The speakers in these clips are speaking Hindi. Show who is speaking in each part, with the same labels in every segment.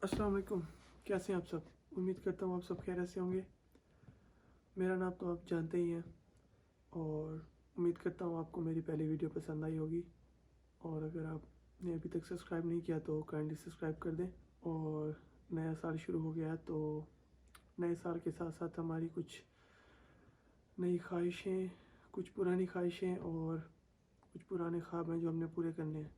Speaker 1: अस्सलाम वालेकुम। कैसे हैं आप सब? उम्मीद करता हूँ आप सब खैरियत से होंगे। मेरा नाम तो आप जानते ही हैं और उम्मीद करता हूँ आपको मेरी पहली वीडियो पसंद आई होगी। और अगर आपने अभी तक सब्सक्राइब नहीं किया तो काइंडली सब्सक्राइब कर दें। और नया साल शुरू हो गया है तो नए साल के साथ साथ हमारी कुछ नई ख्वाहिशें, कुछ पुरानी ख्वाहिशें और कुछ पुराने ख्वाब हैं जो हमने पूरे करने हैं।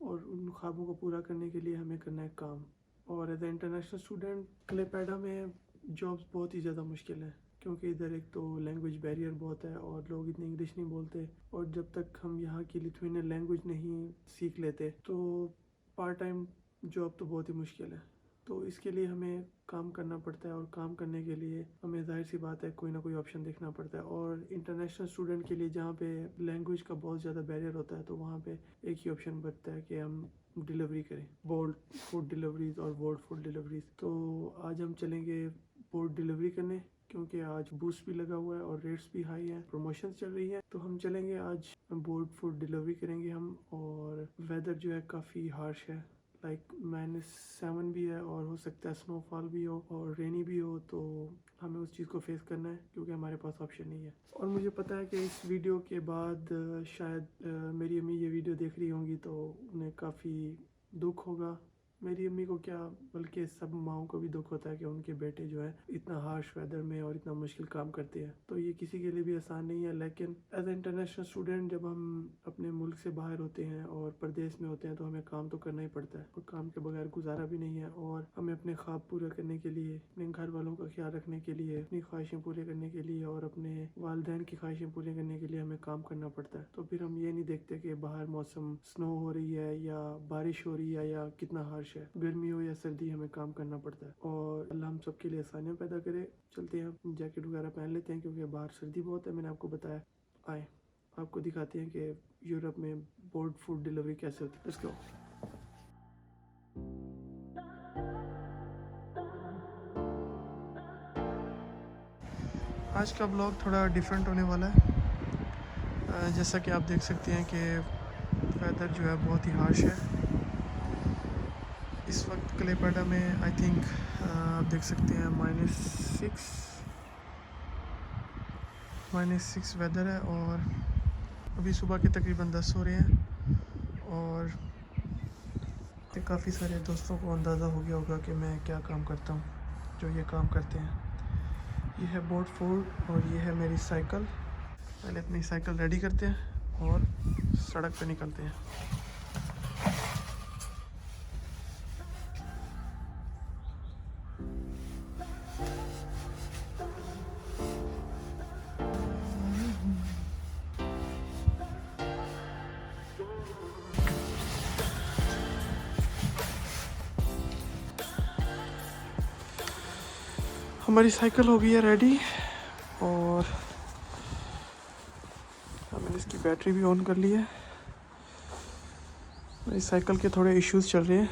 Speaker 1: और उन ख्वाबों को पूरा करने के लिए हमें करना है काम। और एज ए इंटरनेशनल स्टूडेंट क्लेपेडा में जॉब्स बहुत ही ज़्यादा मुश्किल है, क्योंकि इधर एक तो लैंग्वेज बैरियर बहुत है और लोग इतनी इंग्लिश नहीं बोलते। और जब तक हम यहाँ की लिथुआनियन लैंग्वेज नहीं सीख लेते तो पार्ट टाइम जॉब तो बहुत ही मुश्किल है। तो इसके लिए हमें काम करना पड़ता है और काम करने के लिए हमें जाहिर सी बात है कोई ना कोई ऑप्शन देखना पड़ता है। और इंटरनेशनल स्टूडेंट के लिए जहाँ पे लैंग्वेज का बहुत ज़्यादा बैरियर होता है तो वहाँ पे एक ही ऑप्शन बचता है कि हम डिलीवरी करें, बोल्ड फूड डिलीवरीज और बोल्ड फूड डिलीवरीज। तो आज हम चलेंगे बोल्ड डिलीवरी करने, क्योंकि आज बूस्ट भी लगा हुआ है और रेट्स भी हाई हैं, प्रमोशन चल रही है। तो हम चलेंगे आज बोल्ड फूड डिलीवरी करेंगे हम। और वेदर जो है काफ़ी हार्श है, लाइक -7 भी है और हो सकता है स्नोफॉल भी हो और रेनी भी हो। तो हमें उस चीज़ को फेस करना है क्योंकि हमारे पास ऑप्शन नहीं है। और मुझे पता है कि इस वीडियो के बाद शायद मेरी अम्मी ये वीडियो देख रही होंगी तो उन्हें काफ़ी दुख होगा। मेरी अम्मी को क्या, बल्कि सब माओं को भी दुख होता है कि उनके बेटे जो है इतना हार्श वेदर में और इतना मुश्किल काम करते हैं। तो ये किसी के लिए भी आसान नहीं है। लेकिन एज ए इंटरनेशनल स्टूडेंट जब हम अपने मुल्क से बाहर होते हैं और प्रदेश में होते हैं तो हमें काम तो करना ही पड़ता है और काम के बगैर गुजारा भी नहीं है। और हमें अपने ख्वाब पूरे करने के लिए, अपने घर वालों का ख्याल रखने के लिए, अपनी ख्वाहिशें पूरी करने के लिए और अपने वालदैन की ख्वाहिशें पूरी करने के लिए हमें काम करना पड़ता है। तो फिर हम ये नहीं देखते कि बाहर मौसम स्नो हो रही है या बारिश हो रही है या कितना हार्श है, गर्मी हो या सर्दी, हमें काम करना पड़ता है। और अल्लाह हम सबके लिए आसानियाँ पैदा करे। चलते हैं, जैकेट वगैरह पहन लेते हैं क्योंकि बाहर सर्दी बहुत है, मैंने आपको बताया। आए आपको दिखाते हैं कि यूरोप में बोर्ड फूड डिलीवरी कैसे होती है। Let's go. आज का ब्लॉग थोड़ा डिफरेंट होने वाला है। जैसा कि आप देख सकते हैं कि वेदर जो है बहुत ही हार्श है इस वक्त क्लेपेडा में। आई थिंक आप देख सकते हैं -6 वेदर है। और अभी सुबह के तकरीबन 10 हो रहे हैं। और काफ़ी सारे दोस्तों को अंदाज़ा हो गया होगा कि मैं क्या काम करता हूँ, जो ये काम करते हैं। ये है बोट फूड और ये है मेरी साइकिल। पहले अपनी साइकिल रेडी करते हैं और सड़क पे निकलते हैं। हमारी साइकिल हो गई है रेडी और मैंने इसकी बैटरी भी ऑन कर ली है। मेरी साइकिल के थोड़े इश्यूज़ चल रहे हैं,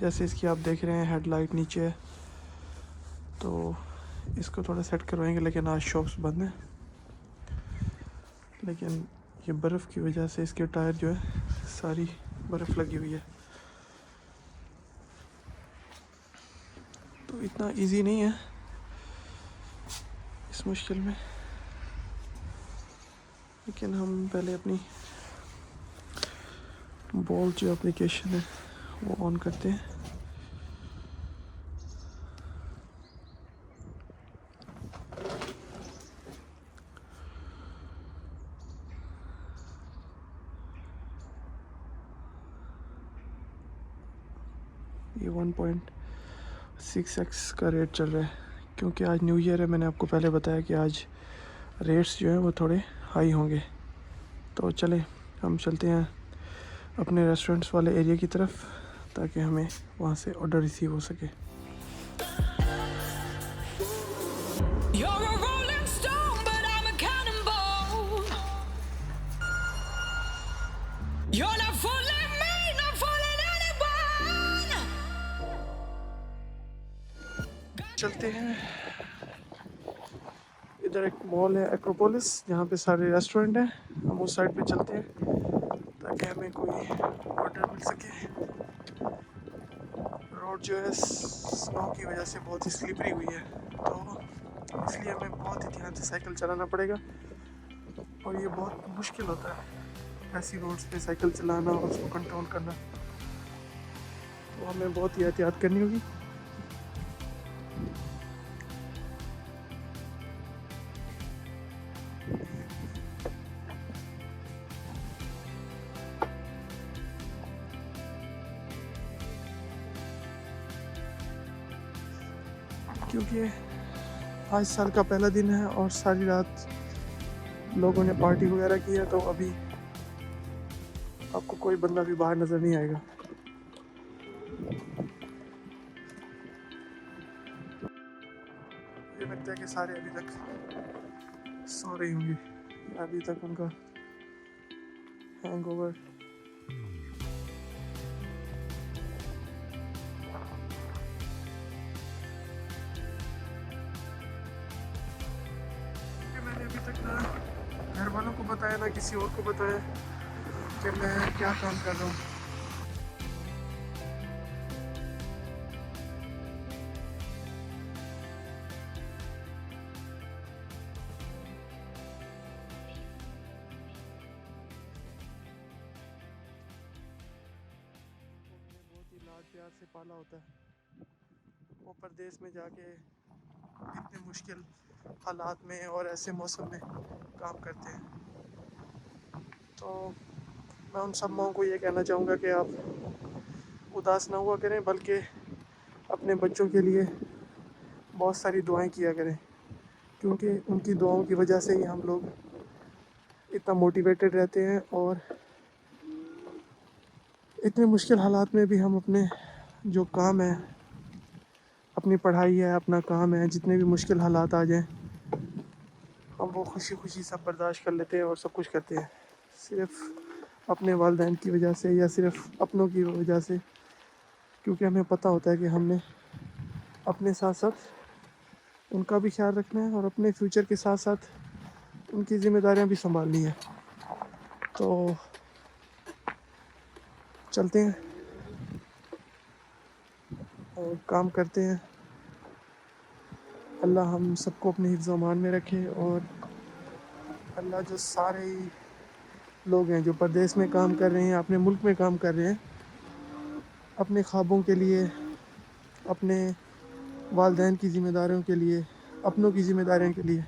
Speaker 1: जैसे इसकी आप देख रहे हैं हेडलाइट नीचे है, तो इसको थोड़ा सेट करवाएंगे। लेकिन आज शॉप्स बंद हैं। लेकिन ये बर्फ़ की वजह से इसके टायर जो है सारी बर्फ़ लगी हुई है, तो इतना इजी नहीं है इस मुश्किल में। लेकिन हम पहले अपनी बोल्ट जो एप्लीकेशन है वो ऑन करते हैं। ये 1.6x का रेट चल रहा है क्योंकि आज न्यू ईयर है। मैंने आपको पहले बताया कि आज रेट्स जो हैं वो थोड़े हाई होंगे। तो चले हम चलते हैं अपने रेस्टोरेंट्स वाले एरिया की तरफ ताकि हमें वहाँ से ऑर्डर रिसीव हो सके।
Speaker 2: You're a rolling stone, but I'm a cannonball. You're not fooling me, not fooling anyone.
Speaker 1: चलते हैं, इधर एक मॉल है एक्रोपोलिस जहाँ पे सारे रेस्टोरेंट हैं। हम उस साइड पे चलते हैं ताकि हमें कोई ऑर्डर मिल सके। रोड जो है स्नो की वजह से बहुत ही स्लिपरी हुई है, तो इसलिए हमें बहुत ही ध्यान से साइकिल चलाना पड़ेगा और ये बहुत मुश्किल होता है ऐसी रोड्स पे साइकिल चलाना और उसको कंट्रोल करना, तो हमें बहुत ही एहतियात करनी होगी। क्योंकि आज साल का पहला दिन है और सारी रात लोगों ने पार्टी वगैरह की है, तो अभी आपको कोई बंदा भी बाहर नज़र नहीं आएगा। मुझे लगता है कि सारे अभी तक सो रही होंगी, अभी तक उनका हैंगओवर मैंने अभी तक ना घर वालों को बताया ना किसी और को बताया कि मैं क्या काम कर रहा हूँ। बहुत ही लाड प्यार से पाला होता है, वो परदेश में जाके इतने मुश्किल हालात में और ऐसे मौसम में काम करते हैं। तो मैं उन सब माओं को ये कहना चाहूँगा कि आप उदास ना हुआ करें, बल्कि अपने बच्चों के लिए बहुत सारी दुआएं किया करें, क्योंकि उनकी दुआओं की वजह से ही हम लोग इतना मोटिवेटेड रहते हैं और इतने मुश्किल हालात में भी हम अपने जो काम है, अपनी पढ़ाई है, अपना काम है, जितने भी मुश्किल हालात आ जाएं हम वो खुशी खुशी सब बर्दाश्त कर लेते हैं और सब कुछ करते हैं, सिर्फ अपने वालिदैन की वजह से या सिर्फ अपनों की वजह से, क्योंकि हमें पता होता है कि हमने अपने साथ साथ उनका भी ख्याल रखना है और अपने फ्यूचर के साथ साथ उनकी ज़िम्मेदारियां भी संभालनी है। तो चलते हैं और काम करते हैं। अल्लाह हम सबको अपने हिफ्ज़ अमान में रखे और अल्लाह जो सारे लोग हैं जो परदेश में काम कर रहे हैं, अपने मुल्क में काम कर रहे हैं, अपने ख्वाबों के लिए, अपने वालिदैन की ज़िम्मेदारियों के लिए, अपनों की ज़िम्मेदारियों के लिए,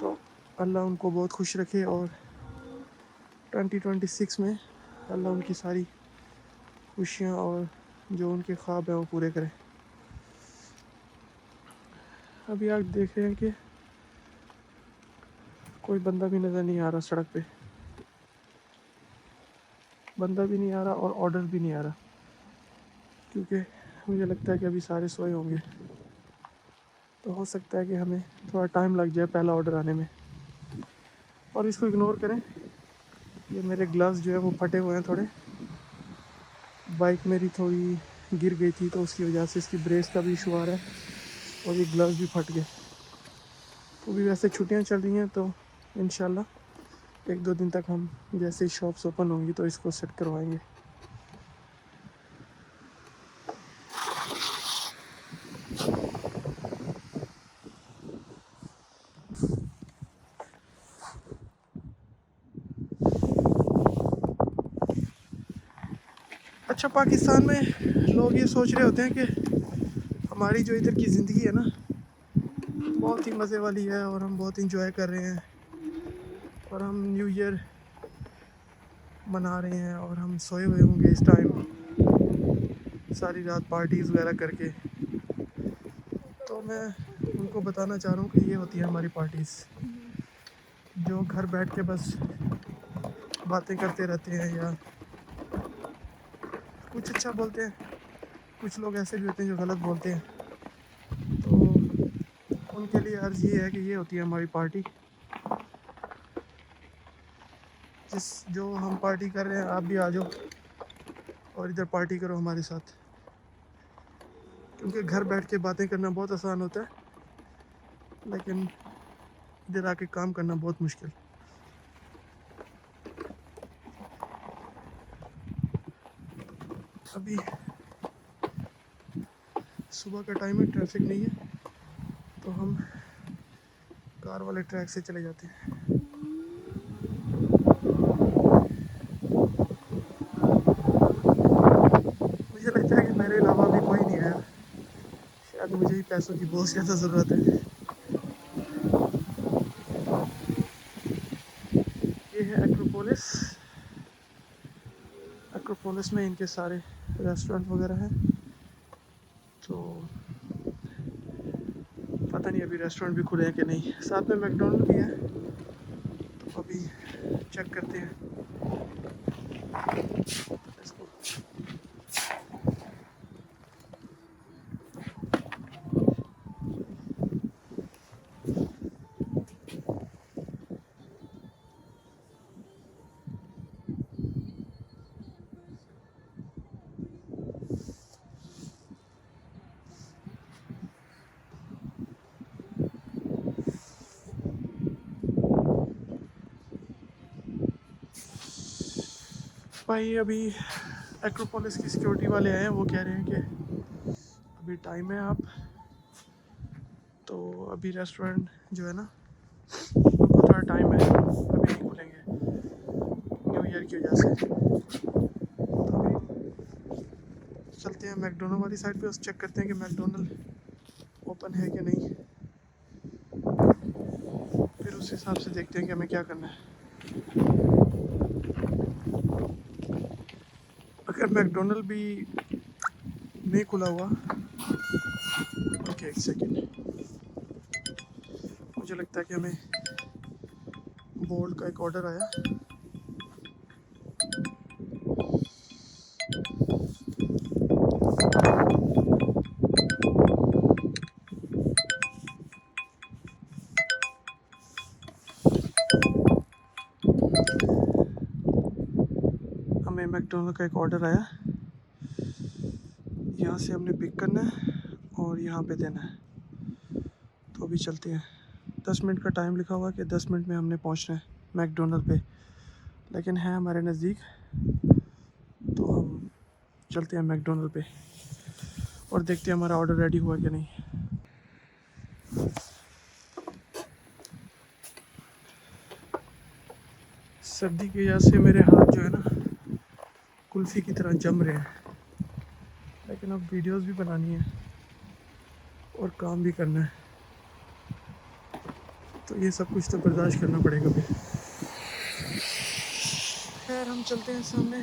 Speaker 1: तो अल्लाह उनको बहुत खुश रखे और 2026 में अल्लाह उनकी सारी खुशियाँ और जो उनके ख्वाब हैं वो पूरे करें। अभी आप देख रहे हैं कि कोई बंदा भी नज़र नहीं आ रहा, सड़क पे बंदा भी नहीं आ रहा और ऑर्डर भी नहीं आ रहा, क्योंकि मुझे लगता है कि अभी सारे सोए होंगे, तो हो सकता है कि हमें थोड़ा टाइम लग जाए पहला ऑर्डर आने में। और इसको इग्नोर करें, ये मेरे ग्लव्स जो है वो फटे हुए हैं थोड़े, बाइक मेरी थोड़ी गिर गई थी तो उसकी वजह से इसकी ब्रेस का भी इशू आ रहा है और ये ग्लव्स भी फट गए। तो भी वैसे छुट्टियां चल रही हैं, तो इंशाल्लाह 1-2 दिन तक हम जैसे ही शॉप्स ओपन होंगी तो इसको सेट करवाएंगे। अच्छा, पाकिस्तान में लोग ये सोच रहे होते हैं कि हमारी जो इधर की ज़िंदगी है ना बहुत ही मज़े वाली है और हम बहुत इंजॉय कर रहे हैं और हम न्यू ईयर मना रहे हैं और हम सोए हुए होंगे इस टाइम सारी रात पार्टीज़ वगैरह करके। तो मैं उनको बताना चाह रहा हूँ कि ये होती है हमारी पार्टीज़, जो घर बैठ के बस बातें करते रहते हैं या कुछ अच्छा बोलते हैं, कुछ लोग ऐसे भी होते हैं जो गलत बोलते हैं, तो उनके लिए अर्ज़ ये है कि ये होती है हमारी पार्टी। जो हम पार्टी कर रहे हैं आप भी आ जाओ और इधर पार्टी करो हमारे साथ, क्योंकि घर बैठ के बातें करना बहुत आसान होता है, लेकिन इधर आके काम करना बहुत मुश्किल। अभी सुबह का टाइम है, ट्रैफिक नहीं है, तो हम कार वाले ट्रैक से चले जाते हैं। मुझे लगता है कि मेरे अलावा भी कोई नहीं आया, शायद मुझे ही पैसों की बहुत ज़्यादा ज़रूरत है। ये है एक्रोपोलिस। एक्रोपोलिस में इनके सारे रेस्टोरेंट वगैरह हैं, तो पता नहीं अभी रेस्टोरेंट भी खुले हैं कि नहीं। साथ में मैकडोनल्ड भी है, तो अभी चेक करते हैं। भाई अभी एक्रोपोलिस की सिक्योरिटी वाले आए हैं, वो कह रहे हैं कि अभी टाइम है आप, तो अभी रेस्टोरेंट जो है ना उनको थोड़ा टाइम है, अभी नहीं खुलेंगे न्यू ईयर की वजह से। तो अभी चलते हैं मैकडोनल्ड वाली साइड पे, उस चेक करते हैं कि मैकडोनल्ड ओपन है कि नहीं, फिर उस हिसाब से देखते हैं कि हमें क्या करना है। अगर मैकडोनल्ड भी नहीं खुला हुआ, ओके एक सेकेंड, मुझे लगता है कि हमें बोल्ट का एक ऑर्डर आया। हमें मैकडोनल्ड का एक ऑर्डर आया, यहाँ से हमने पिक करना है और यहाँ पे देना है। तो अभी चलते हैं। 10 मिनट का टाइम लिखा हुआ है कि 10 मिनट में हमने पहुँचना है मैकडोनल्ड पे, लेकिन है हमारे नज़दीक, तो हम चलते हैं मैकडोनल्ड पे और देखते हैं हमारा ऑर्डर रेडी हुआ कि नहीं। सर्दी की वजह से मेरे हाथ जो है ना कुल्फ़ी की तरह जम रहे हैं, लेकिन अब वीडियोस भी बनानी है और काम भी करना है, तो ये सब कुछ तो बर्दाश्त करना पड़ेगा फिर। खैर हम चलते हैं सामने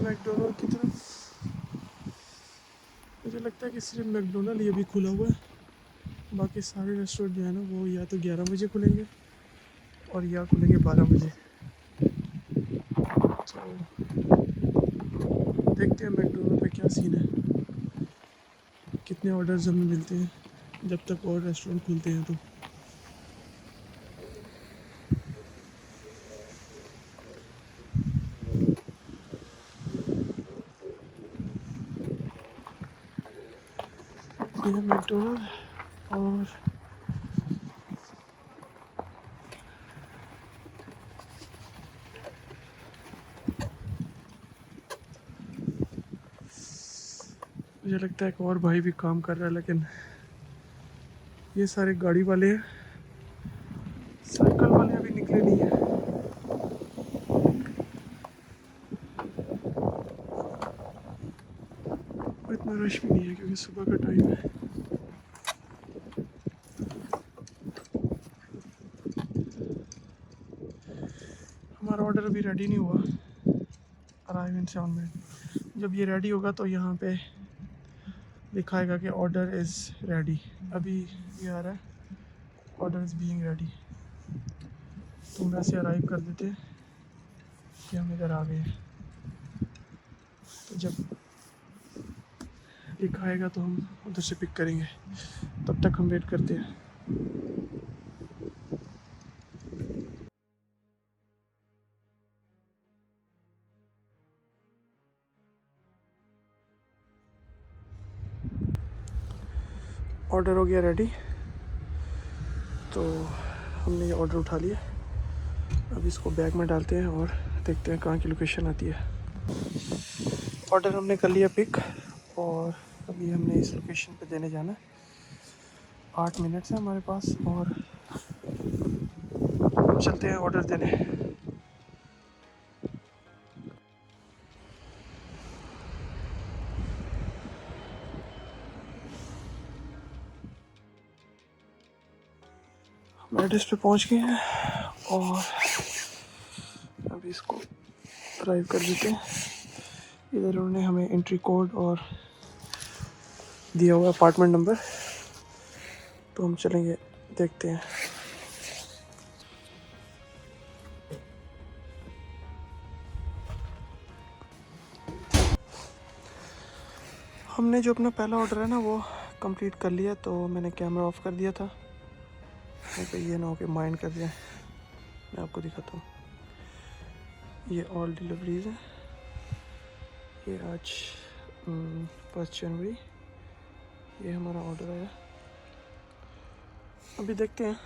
Speaker 1: मैकडोनल्ड की तरफ। मुझे लगता है कि सिर्फ मैकडोनल्ड ये भी खुला हुआ है, बाकी सारे रेस्टोरेंट जो है ना वो या तो 11 बजे खुलेंगे और या खुलेंगे 12 बजे। तो देखते हैं मैकडोनल्ड पे क्या सीन है, कितने ऑर्डर्स हमें मिलते हैं जब तक और रेस्टोरेंट खुलते हैं। तो ये है मैकडोनल्ड, और मुझे लगता है एक और भाई भी काम कर रहा है, लेकिन ये सारे गाड़ी वाले हैं, साइकिल वाले अभी निकले नहीं है। और इतना रश भी नहीं है क्योंकि सुबह का टाइम है। हमारा ऑर्डर अभी रेडी नहीं हुआ, अराइव इन 7 मिनट। जब ये रेडी होगा तो यहाँ पे दिखाएगा कि ऑर्डर इज़ रेडी। अभी ये आ रहा है ऑर्डर इज़ बीइंग रेडी, तो वैसे अराइव कर देते हैं कि हम इधर आ गए हैं। तो जब दिखाएगा तो हम उधर से पिक करेंगे, तब तक हम वेट करते हैं। ऑर्डर हो गया रेडी, तो हमने ये ऑर्डर उठा लिया। अब इसको बैग में डालते हैं और देखते हैं कहाँ की लोकेशन आती है। ऑर्डर हमने कर लिया पिक, और अभी हमने इस लोकेशन पे देने जाना है। 8 मिनट है हमारे पास और चलते हैं ऑर्डर देने। हम एड्रेस पे पहुंच गए हैं और अभी इसको ड्राइव कर देते हैं। इधर उन्होंने हमें एंट्री कोड और दिया हुआ अपार्टमेंट नंबर, तो हम चलेंगे देखते हैं। हमने जो अपना पहला ऑर्डर है ना वो कंप्लीट कर लिया, तो मैंने कैमरा ऑफ कर दिया था, तो ये ना हो कि माइंड कर जाए। मैं आपको दिखाता हूँ, ये ऑल डिलीवरीज है। ये आज 1 जनवरी ये हमारा ऑर्डर आया। अभी देखते हैं,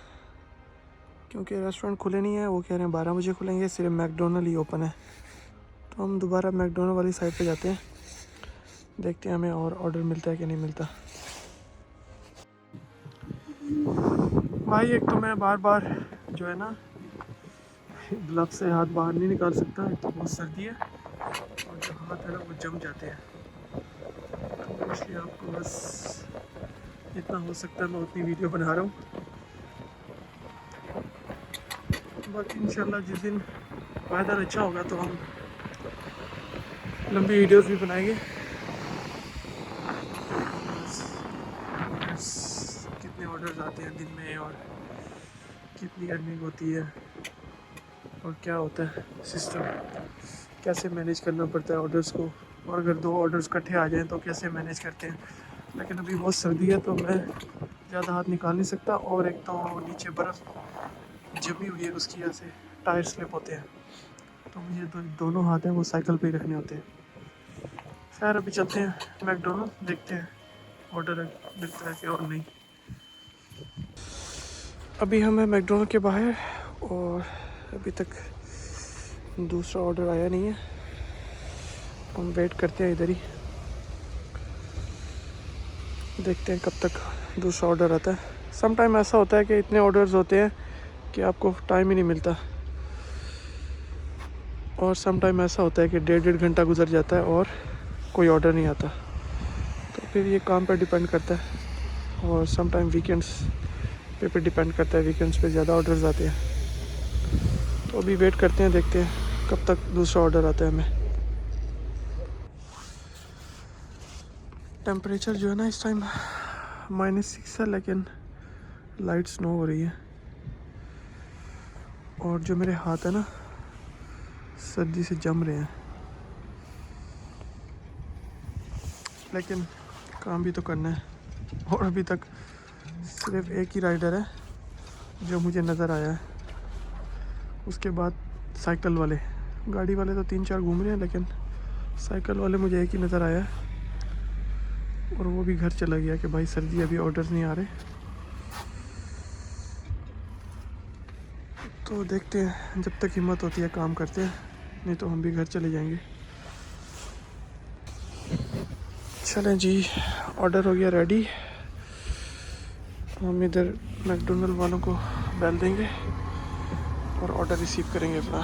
Speaker 1: क्योंकि रेस्टोरेंट खुले नहीं है, वो कह रहे हैं 12 बजे खुलेंगे, सिर्फ मैकडोनल्ड ही ओपन है। तो हम दोबारा मैकडोनल्ड वाली साइड पे जाते हैं, देखते हैं हमें और ऑर्डर मिलता है कि नहीं मिलता। भाई एक तो मैं बार बार जो है ना ग्लव से हाथ बाहर नहीं निकाल सकता, एक तो बहुत सर्दी है और जो हाथ है ना वो जम जाते हैं। तो इसलिए आपको बस जितना हो सकता है मैं उतनी वीडियो बना रहा हूँ। बाकी इंशाल्लाह जिस दिन वेदर अच्छा होगा तो हम लंबी वीडियोस भी बनाएंगे। कितने ऑर्डर्स आते हैं दिन में और कितनी अर्निंग होती है और क्या होता है सिस्टम, कैसे मैनेज करना पड़ता है ऑर्डर्स को, और अगर 2 ऑर्डर्स इकट्ठे आ जाएं तो कैसे मैनेज करते हैं। लेकिन अभी बहुत सर्दी है तो मैं ज़्यादा हाथ निकाल नहीं सकता, और एक तो नीचे बर्फ़ जमी हुई है, उसकी वजह से टायर स्लिप होते हैं, तो मुझे दोनों हाथ हैं वो साइकिल पे ही रखने होते हैं। खैर अभी चलते हैं मैकडोनल्ड, देखते हैं ऑर्डर मिलता है कि और नहीं। अभी हम हैं मैकडोनल्ड के बाहर और अभी तक दूसरा ऑर्डर आया नहीं है, हम वेट करते हैं इधर ही, देखते हैं कब तक दूसरा ऑर्डर आता है। सम टाइम ऐसा होता है कि इतने ऑर्डर्स होते हैं कि आपको टाइम ही नहीं मिलता, और सम टाइम ऐसा होता है कि 1.5 घंटा गुजर जाता है और कोई ऑर्डर नहीं आता। तो फिर ये काम पर डिपेंड करता है, और सम टाइम वीकेंड्स पे डिपेंड करता है, वीकेंड्स पे ज़्यादा ऑर्डर्स आते हैं। तो अभी वेट करते हैं, देखते हैं कब तक दूसरा ऑर्डर आता है हमें। टेम्परेचर जो है ना इस टाइम -6 है, लेकिन लाइट स्नो हो रही है, और जो मेरे हाथ है ना सर्दी से जम रहे हैं, लेकिन काम भी तो करना है। और अभी तक सिर्फ एक ही राइडर है जो मुझे नज़र आया है, उसके बाद साइकिल वाले, गाड़ी वाले तो 3-4 घूम रहे हैं, लेकिन साइकिल वाले मुझे एक ही नज़र आया है, और वो भी घर चला गया कि भाई सर्दी अभी ऑर्डर्स नहीं आ रहे। तो देखते हैं, जब तक हिम्मत होती है काम करते हैं, नहीं तो हम भी घर चले जाएंगे। चलें जी, ऑर्डर हो गया रेडी। हम इधर मैकडोनल्ड वालों को बेल देंगे और ऑर्डर रिसीव करेंगे अपना।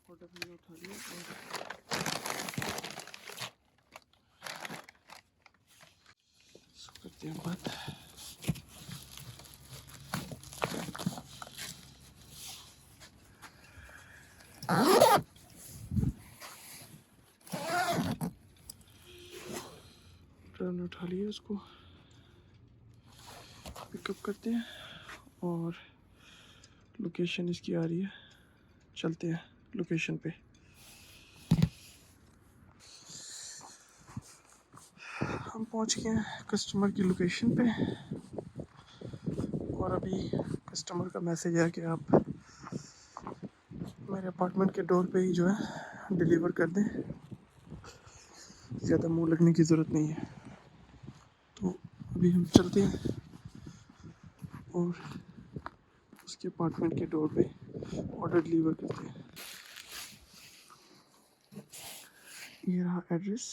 Speaker 1: ऑर्डर हमने उठा लिया और करते हैं बात। ऑर्डर उठा लिया, उसको पिकअप करते हैं और लोकेशन इसकी आ रही है, चलते हैं लोकेशन पे। हम पहुंच गए हैं कस्टमर की लोकेशन पे, और अभी कस्टमर का मैसेज है कि आप मेरे अपार्टमेंट के डोर पे ही जो है डिलीवर कर दें, ज़्यादा मुंह लगने की ज़रूरत नहीं है। तो अभी हम चलते हैं और उसके अपार्टमेंट के डोर पे ऑर्डर डिलीवर करते हैं। ये रहा एड्रेस,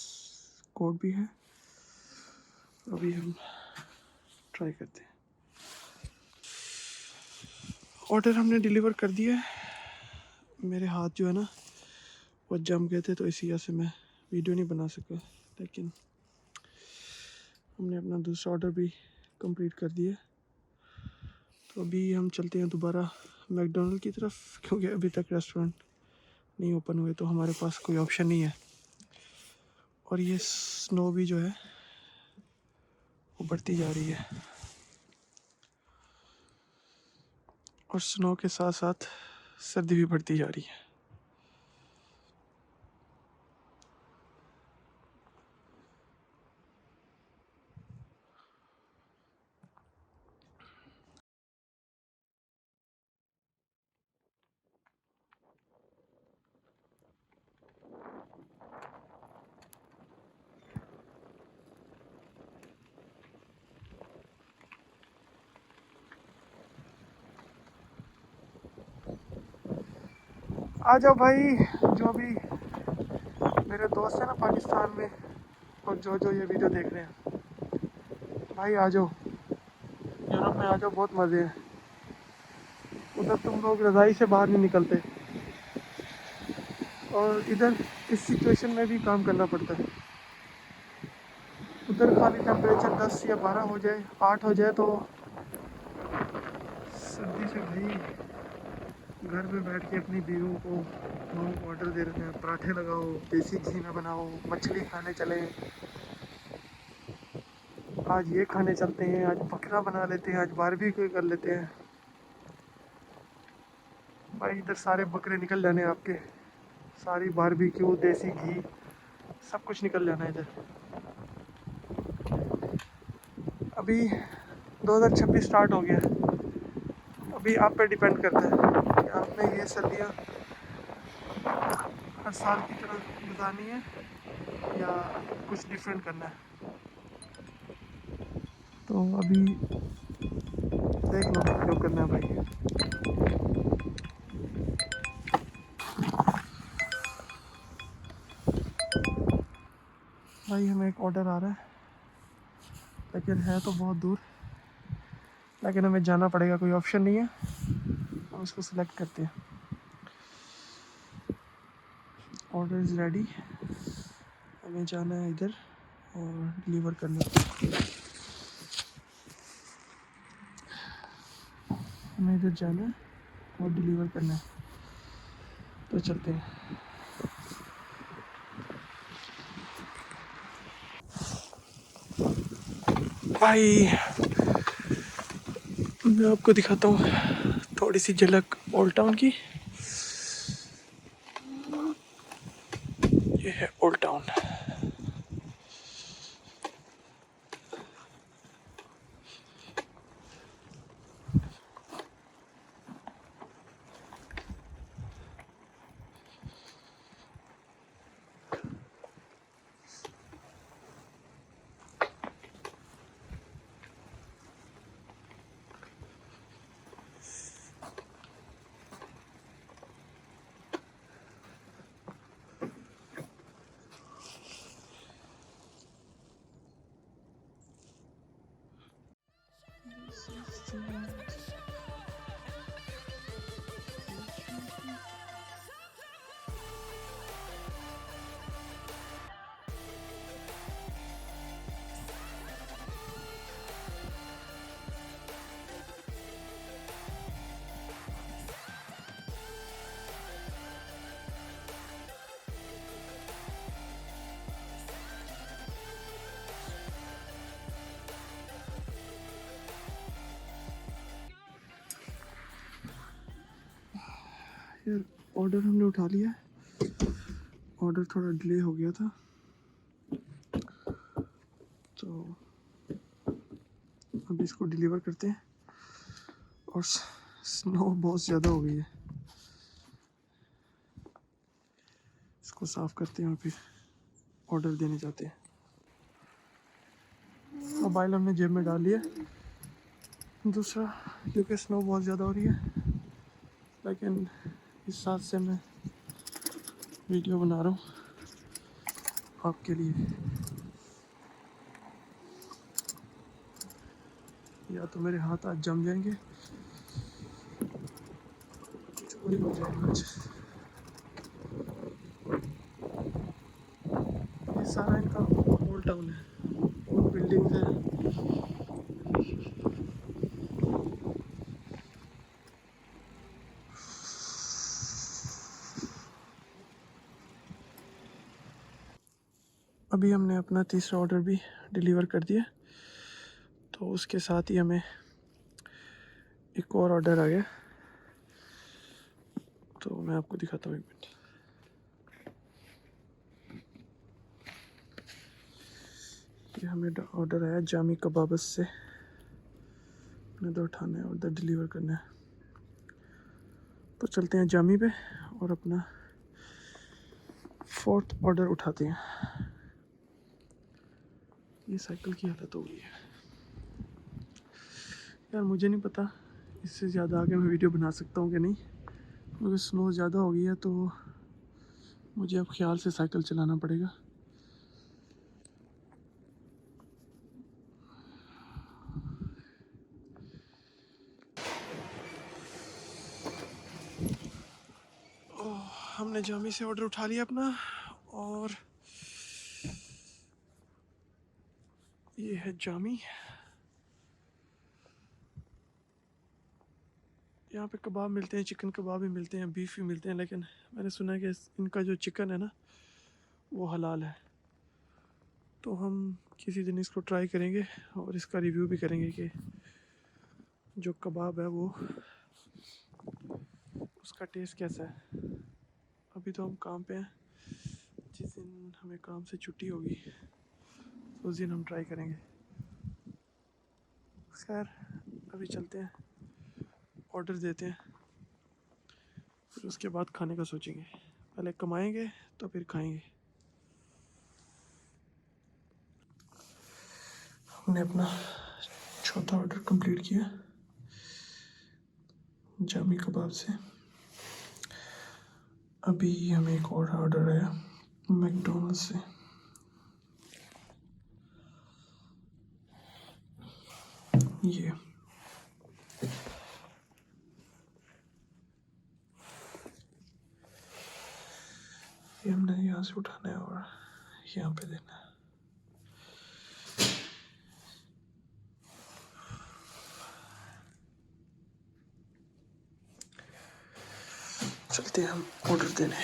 Speaker 1: कोड भी है। अभी हम ट्राई करते हैं। ऑर्डर हमने डिलीवर कर दिया है। मेरे हाथ जो है ना वो जम गए थे, तो इसी वजह से मैं वीडियो नहीं बना सका, लेकिन हमने अपना दूसरा ऑर्डर भी कंप्लीट कर दिया। तो अभी हम चलते हैं दोबारा मैकडोनल्ड की तरफ, क्योंकि अभी तक रेस्टोरेंट नहीं ओपन हुए, तो हमारे पास कोई ऑप्शन नहीं है। और ये स्नो भी जो है वो बढ़ती जा रही है, और स्नो के साथ साथ सर्दी भी बढ़ती जा रही है। आ जाओ भाई, जो भी मेरे दोस्त हैं ना पाकिस्तान में, और जो ये वीडियो देख रहे हैं, भाई आ जाओ, यूरोप में आ जाओ, बहुत मज़े हैं। उधर तुम लोग रज़ाई से बाहर नहीं निकलते, और इधर इस सिचुएशन में भी काम करना पड़ता है। उधर खाली टेम्परेचर 10 या 12 हो जाए, 8 हो जाए, तो सर्दी से भाई घर में बैठ के अपनी बीवियों को ऑर्डर दे रहे हैं, पराठे लगाओ, देसी घी में बनाओ, मछली खाने चले, आज ये खाने चलते हैं, आज बकरा बना लेते हैं, आज बारबेक्यू कर लेते हैं। भाई इधर सारे बकरे निकल जाने आपके, सारी बारबेक्यू, देसी घी, सब कुछ निकल जाना है इधर। अभी 2026 स्टार्ट हो गया, अभी आप पे डिपेंड करता है कि आपने ये सर्दियाँ हर साल की तरह गुजारनी है या कुछ डिफरेंट करना है। तो अभी देख लो जो करना है भाई। भाई हमें एक ऑर्डर आ रहा है, लेकिन है तो बहुत दूर, लेकिन हमें जाना पड़ेगा, कोई ऑप्शन नहीं है, हम इसको सिलेक्ट करते हैं। ऑर्डर इज़ रेडी, हमें जाना है इधर और डिलीवर करना है। हमें इधर जाना है और डिलीवर करना है, तो चलते हैं। भाई मैं आपको दिखाता हूँ थोड़ी सी झलक ओल्ड टाउन की। ये है ओल्ड टाउन। यार ऑर्डर हमने उठा लिया, ऑर्डर थोड़ा डिले हो गया था, तो अब इसको डिलीवर करते हैं। और स्नो बहुत ज़्यादा हो गई है, इसको साफ़ करते हैं और फिर ऑर्डर देने जाते हैं। मोबाइल हमने जेब में डाल लिया। दूसरा, क्योंकि स्नो बहुत ज़्यादा हो रही है, लेकिन इस साथ से मैं वीडियो बना रहा हूँ, आपके लिए। या तो मेरे हाथ आज जम जाएंगे, चोरी हो जाएगा आज। ये सारा इनका ओल्ड टाउन है, ओल्ड बिल्डिंग्स है। अभी हमने अपना तीसरा ऑर्डर भी डिलीवर कर दिया, तो उसके साथ ही हमें एक और ऑर्डर आ गया, तो मैं आपको दिखाता हूँ एक मिनट। ये हमें ऑर्डर आया जामी कबाबस से, हमें तो उठाना है, ऑर्डर डिलीवर करना है। तो चलते हैं जामी पे और अपना 4th ऑर्डर उठाते हैं। ये साइकिल की हालत हो गई है यार, मुझे नहीं पता इससे ज़्यादा आगे मैं वीडियो बना सकता हूँ कि नहीं, क्योंकि स्नो ज़्यादा हो गई है, तो मुझे अब ख्याल से साइकिल चलाना पड़ेगा। हमने जामी से ऑर्डर उठा लिया अपना, और ये है जामी। यहाँ पे कबाब मिलते हैं, चिकन कबाब भी मिलते हैं, बीफ भी मिलते हैं, लेकिन मैंने सुना है कि इनका जो चिकन है ना वो हलाल है। तो हम किसी दिन इसको ट्राई करेंगे और इसका रिव्यू भी करेंगे कि जो कबाब है वो उसका टेस्ट कैसा है। अभी तो हम काम पे हैं, जिस दिन हमें काम से छुट्टी होगी उस दिन हम ट्राई करेंगे। खैर अभी चलते हैं, ऑर्डर देते हैं, फिर उसके बाद खाने का सोचेंगे। पहले कमाएंगे तो फिर खाएंगे। हमने अपना 4था ऑर्डर कंप्लीट किया जामी कबाब से। अभी हमें एक और ऑर्डर आया मैकडोनल्ड्स से। ये हमने यहाँ से उठाना है और यहाँ पे देना है। चलते हैं हम ऑर्डर देने।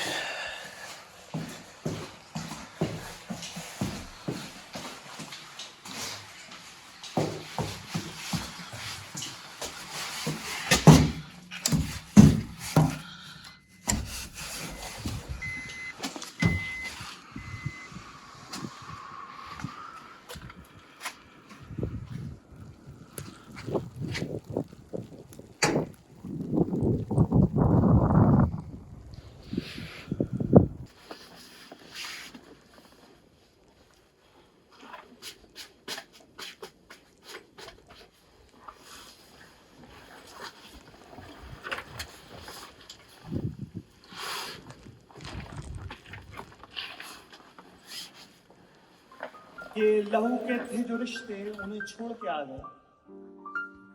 Speaker 3: कि लहू के थे जो रिश्ते उन्हें छोड़ के आ गए,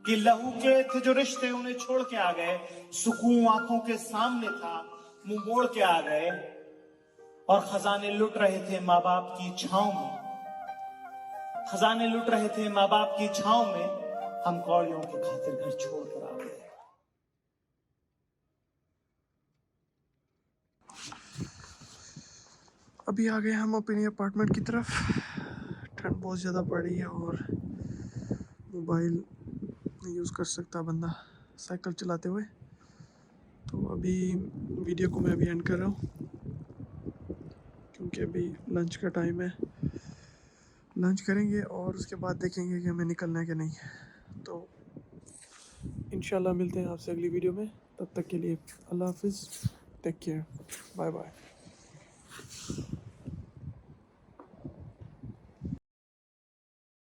Speaker 3: कि लहू के थे जो रिश्ते उन्हें छोड़ के आ गए। सुकून आंखों के सामने था, मुंह मोड़ के आ गए, और खजाने लुट रहे थे माँ बाप की छांव में। खजाने लुट रहे थे माँ बाप की छांव में, हम कौड़ियों की खातिर घर छोड़ कर आ गए।
Speaker 1: अभी आ गए हम अपनी अपार्टमेंट की तरफ। ठंड बहुत ज़्यादा पड़ रही है और मोबाइल नहीं यूज़ कर सकता बंदा साइकिल चलाते हुए। तो अभी वीडियो को मैं अभी एंड कर रहा हूँ, क्योंकि अभी लंच का टाइम है। लंच करेंगे और उसके बाद देखेंगे कि हमें निकलना है कि नहीं। तो इंशाल्लाह मिलते हैं आपसे अगली वीडियो में। तब तक के लिए अल्लाह हाफिज़, टेक केयर, बाय बाय।